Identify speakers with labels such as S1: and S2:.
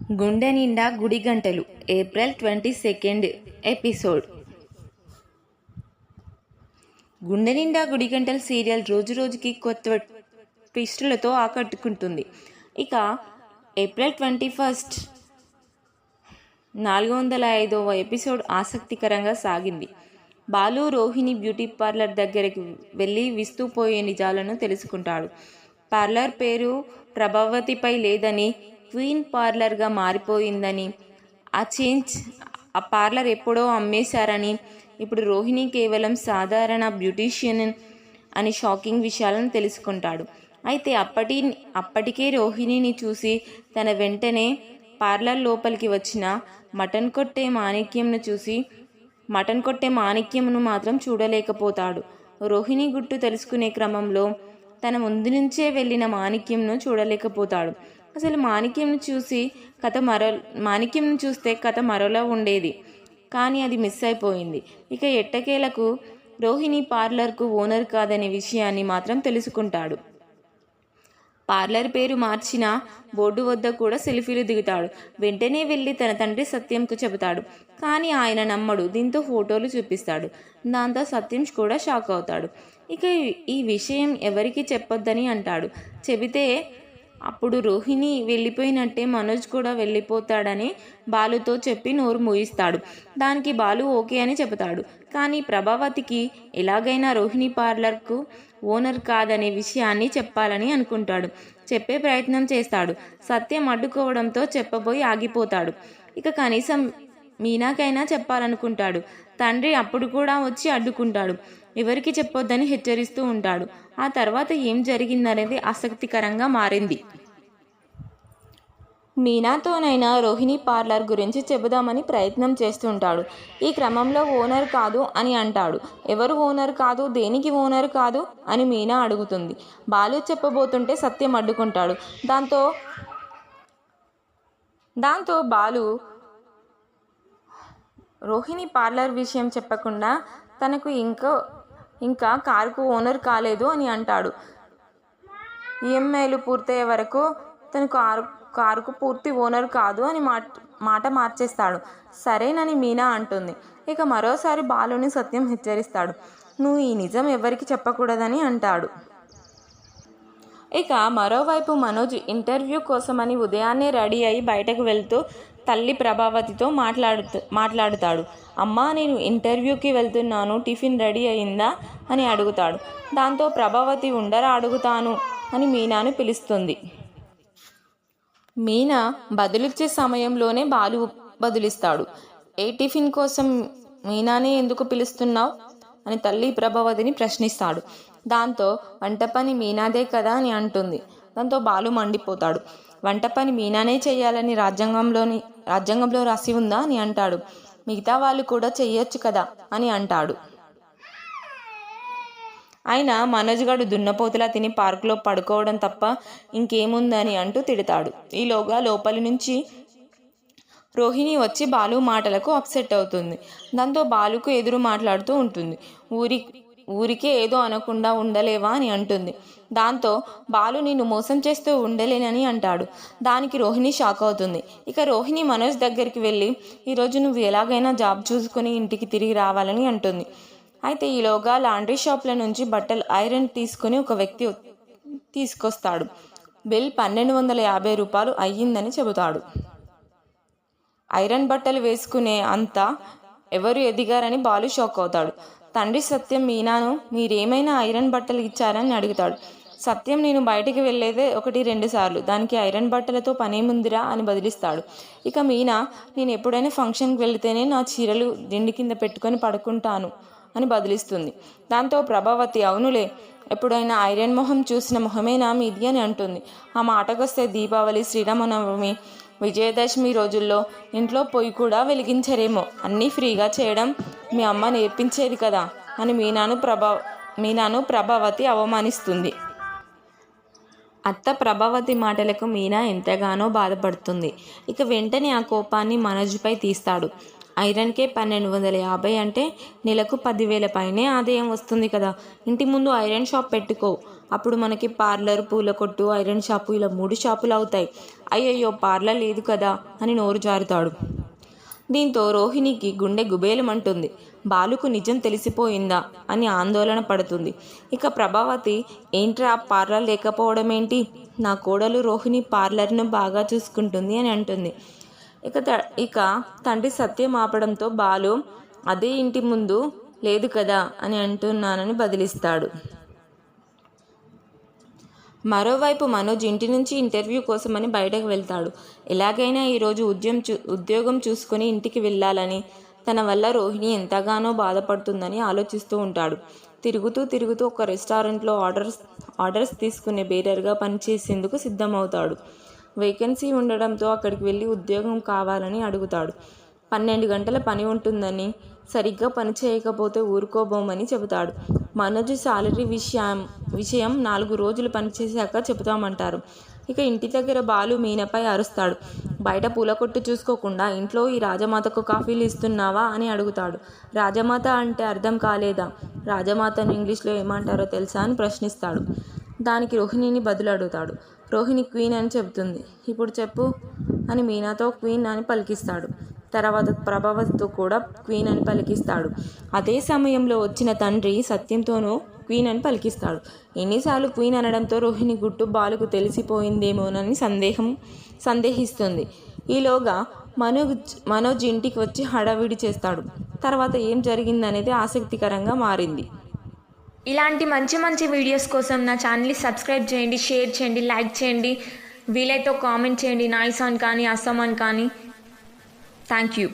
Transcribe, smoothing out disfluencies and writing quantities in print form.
S1: గుండె నిండా గుడి గంటలు ఏప్రిల్ 22 ఎపిసోడ్. గుండె నిండా గుడి గంటలు సీరియల్ రోజు రోజుకి కొత్త ట్విస్టులతో ఆకట్టుకుంటుంది. ఇక ఏప్రిల్ 21 405వ ఎపిసోడ్ ఆసక్తికరంగా సాగింది. బాలు రోహిణి బ్యూటీ పార్లర్ దగ్గరికి వెళ్ళి విస్తుపోయే నిజాలను తెలుసుకుంటాడు. పార్లర్ పేరు ప్రభావతిపై లేదని, క్వీన్ పార్లర్గా మారిపోయిందని, ఆ పార్లర్ ఎప్పుడో అమ్మేశారని, ఇప్పుడు రోహిణి కేవలం సాధారణ బ్యూటీషియన్ అని షాకింగ్ విషయాలను తెలుసుకుంటాడు. అయితే అప్పటికే రోహిణిని చూసి తన వెంటనే పార్లర్ లోపలికి వచ్చిన మటన్ కొట్టే మాణిక్యంను మాత్రం చూడలేకపోతాడు. రోహిణి గుట్టు తెలుసుకునే క్రమంలో తన ముందు నుంచే వెళ్ళిన మాణిక్యంను చూడలేకపోతాడు. అసలు మాణిక్యంను చూస్తే కథ మరోలా ఉండేది, కానీ అది మిస్ అయిపోయింది. ఇక ఎట్టకేలకు రోహిణి పార్లర్కు ఓనర్ కాదనే విషయాన్ని మాత్రం తెలుసుకుంటాడు. పార్లర్ పేరు మార్చిన బోర్డు వద్ద కూడా సెల్ఫీలు దిగుతాడు. వెంటనే వెళ్ళి తన తండ్రి సత్యంకు చెబుతాడు, కానీ ఆయన నమ్మడు. దీంతో ఫోటోలు చూపిస్తాడు. దాంతో సత్యం కూడా షాక్ అవుతాడు. ఇక ఈ విషయం ఎవరికి చెప్పొద్దని అంటాడు. చెబితే అప్పుడు రోహిణి వెళ్ళిపోయినట్టే మనోజ్ కూడా వెళ్ళిపోతాడని బాలుతో చెప్పి నోరు మూయిస్తాడు. దానికి బాలు ఓకే అని చెబుతాడు. కానీ ప్రభావతికి ఎలాగైనా రోహిణి పార్లర్కు ఓనర్ కాదనే విషయాన్ని చెప్పాలని అనుకుంటాడు. చెప్పే ప్రయత్నం చేస్తాడు. సత్యం అడ్డుకోవడంతో చెప్పబోయి ఆగిపోతాడు. ఇక కనీసం మీనాకైనా చెప్పాలనుకుంటాడు. తండ్రి అప్పుడు కూడా వచ్చి అడ్డుకుంటాడు. ఎవరికి చెప్పొద్దని హెచ్చరిస్తూ ఉంటాడు. ఆ తర్వాత ఏం జరిగిందనేది ఆసక్తికరంగా మారింది. మీనాతోనైనా రోహిణి పార్లర్ గురించి చెబుదామని ప్రయత్నం చేస్తుంటాడు. ఈ క్రమంలో ఓనర్ కాదు అని అంటాడు. ఎవరు ఓనర్ కాదు, దేనికి ఓనర్ కాదు అని మీనా అడుగుతుంది. బాలు చెప్పబోతుంటే సత్యం అడ్డుకుంటాడు. దాంతో బాలు రోహిణి పార్లర్ విషయం చెప్పకుండా తనకు ఇంకా కారుకు ఓనర్ కాలేదు అని అంటాడు. ఈఎంఐలు పూర్తయ్యే వరకు తను కారుకు పూర్తి ఓనర్ కాదు అని మాట మార్చేస్తాడు. సరేనని మీనా అంటుంది. ఇక మరోసారి బాలుని సత్యం హెచ్చరిస్తాడు. నువ్వు ఈ నిజం ఎవరికి చెప్పకూడదని అంటాడు. ఇక మరోవైపు మనోజ్ ఇంటర్వ్యూ కోసమని ఉదయాన్నే రెడీ అయి బయటకు వెళ్తూ తల్లి ప్రభావతితో మాట్లాడుతాడు. అమ్మా, నేను ఇంటర్వ్యూకి వెళ్తున్నాను, టిఫిన్ రెడీ అయిందా అని అడుగుతాడు. దాంతో ప్రభావతి ఉండరా అడుగుతాను అని మీనాను పిలుస్తుంది. మీనా బదులిచ్చే సమయంలోనే బాలు బదులిస్తాడు. ఏ టిఫిన్ కోసం మీనానే ఎందుకు పిలుస్తున్నావు అని తల్లి ప్రభావతిని ప్రశ్నిస్తాడు. దాంతో వంట పని మీనాదే కదా అని అంటుంది. దాంతో బాలు మండిపోతాడు. వంట పని మీనానే చేయాలని రాజ్యాంగంలో రాసి ఉందా అని అంటాడు. మిగతా వాళ్ళు కూడా చెయ్యొచ్చు కదా అని అంటాడు. అయినా మనోజ్ గాడు దున్నపోతులా తిని పార్కులో పడుకోవడం తప్ప ఇంకేముందని అంటూ తిడతాడు. ఈలోగా లోపలి నుంచి రోహిణి వచ్చి బాలు మాటలకు అప్సెట్ అవుతుంది. దాంతో బాలుకు ఎదురు మాట్లాడుతూ ఉంటుంది. ఊరికే ఏదో అనకుండా ఉండలేవా అని అంటుంది. దాంతో బాలు నిన్ను మోసం చేస్తూ ఉండలేనని అంటాడు. దానికి రోహిణి షాక్ అవుతుంది. ఇక రోహిణి మనోజ్ దగ్గరికి వెళ్ళి ఈరోజు నువ్వు ఎలాగైనా జాబ్ చూసుకుని ఇంటికి తిరిగి రావాలని అంటుంది. అయితే ఈలోగా లాండ్రీ షాప్ల నుంచి బట్టలు ఐరన్ తీసుకుని ఒక వ్యక్తి తీసుకొస్తాడు. బిల్ 1250 రూపాయలు అయ్యిందని చెబుతాడు. ఐరన్ బట్టలు వేసుకునే అంతా ఎవరు ఎదిగారని బాలు షాక్ అవుతాడు. తండ్రి సత్యం మీనాను మీరేమైనా ఐరన్ బట్టలు ఇచ్చారని అడుగుతాడు. సత్యం నేను బయటికి వెళ్ళేదే 1-2 సార్లు, దానికి ఐరన్ బట్టలతో పనేముందిరా అని బదిలిస్తాడు. ఇక మీనా నేను ఎప్పుడైనా ఫంక్షన్కి వెళితేనే నా చీరలు దిండి కింద పెట్టుకొని పడుకుంటాను అని బదిలిస్తుంది. దాంతో ప్రభావతి అవునులే, ఎప్పుడైనా ఐరన్ మొహం చూసిన మొహమేనా మీది అని అంటుంది. ఆ మాటకొస్తే దీపావళి, శ్రీరామనవమి, విజయదశమి రోజుల్లో ఇంట్లో పొయ్యి కూడా వెలిగించరేమో, అన్నీ ఫ్రీగా చేయడం మీ అమ్మ నేర్పించేది కదా అని మీనాను ప్రభావతి అవమానిస్తుంది. అత్త ప్రభావతి మాటలకు మీనా ఎంతగానో బాధపడుతుంది. ఇక వెంటనే ఆ కోపాన్ని మనోజ్పై తీస్తాడు. ఐరన్కే 1250 అంటే నెలకు 10,000 పైనే ఆదాయం వస్తుంది కదా. ఇంటి ముందు ఐరన్ షాప్ పెట్టుకో, అప్పుడు మనకి పార్లర్, పూల కొట్టు, ఐరన్ షాపు ఇలా 3 షాపులు అవుతాయి. అయ్యయ్యో పార్లర్ లేదు కదా అని నోరు జారుతాడు. దీంతో రోహిణికి గుండె గుబేలమంటుంది. బాలుకు నిజం తెలిసిపోయిందా అని ఆందోళన పడుతుంది. ఇక ప్రభావతి, ఏంట్రా పార్లర్ లేకపోవడమేంటి, నా కోడలు రోహిణి పార్లర్ను బాగా చూసుకుంటుంది అని అంటుంది. ఇక తండ్రి సత్యం ఆపడంతో బాలు, అదే ఇంటి ముందు లేదు కదా అని అంటున్నానని బదిలిస్తాడు. మరోవైపు మనోజ్ ఇంటి నుంచి ఇంటర్వ్యూ కోసమని బయటకు వెళ్తాడు. ఎలాగైనా ఈరోజు ఉద్యోగం చూసుకొని ఇంటికి వెళ్ళాలని, తన వల్ల రోహిణి ఎంతగానో బాధపడుతుందని ఆలోచిస్తూ ఉంటాడు. తిరుగుతూ ఒక రెస్టారెంట్లో ఆర్డర్స్ తీసుకునే బేరర్గా పనిచేసేందుకు సిద్ధమవుతాడు. వేకెన్సీ ఉండడంతో అక్కడికి వెళ్ళి ఉద్యోగం కావాలని అడుగుతాడు. 12 గంటల పని ఉంటుందని, సరిగ్గా పని చేయకపోతే ఊరుకోబోమని చెబుతాడు. మనోజ్ సాలరీ విషయం 4 రోజులు పనిచేశాక చెబుతామంటారు. ఇక ఇంటి దగ్గర బాలు మీనపై అరుస్తాడు. బయట పూల కొట్టు చూసుకోకుండా ఇంట్లో ఈ రాజమాతకు కాఫీలు ఇస్తున్నావా అని అడుగుతాడు. రాజమాత అంటే అర్థం కాలేదా? రాజమాతను ఇంగ్లీష్లో ఏమంటారో తెలుసా అని ప్రశ్నిస్తాడు. దానికి రోహిణిని బదులు అడుగుతాడు. రోహిణి క్వీన్ అని చెబుతుంది. ఇప్పుడు చెప్పు అని మీనాతో క్వీన్ అని పలికిస్తాడు. తర్వాత ప్రభావతితో కూడా క్వీన్ అని పలికిస్తాడు. అదే సమయంలో వచ్చిన తండ్రి సత్యంతోనూ క్వీన్ అని పలికిస్తాడు. ఎన్నిసార్లు క్వీన్ అనడంతో రోహిణి గుట్టు బాలుకు తెలిసిపోయిందేమోనని సందేహిస్తుంది. ఈలోగా మనోజ్ ఇంటికి వచ్చి హడావిడి చేస్తాడు. తర్వాత ఏం జరిగిందనేది ఆసక్తికరంగా మారింది.
S2: ఇలాంటి మంచి వీడియోస్ కోసం నా ఛానల్ని సబ్స్క్రైబ్ చేయండి, షేర్ చేయండి, లైక్ చేయండి, వీలైతే కామెంట్ చేయండి. నాయిస్ ఆన్ కానీ అస్సాం అని కానీ. Thank you.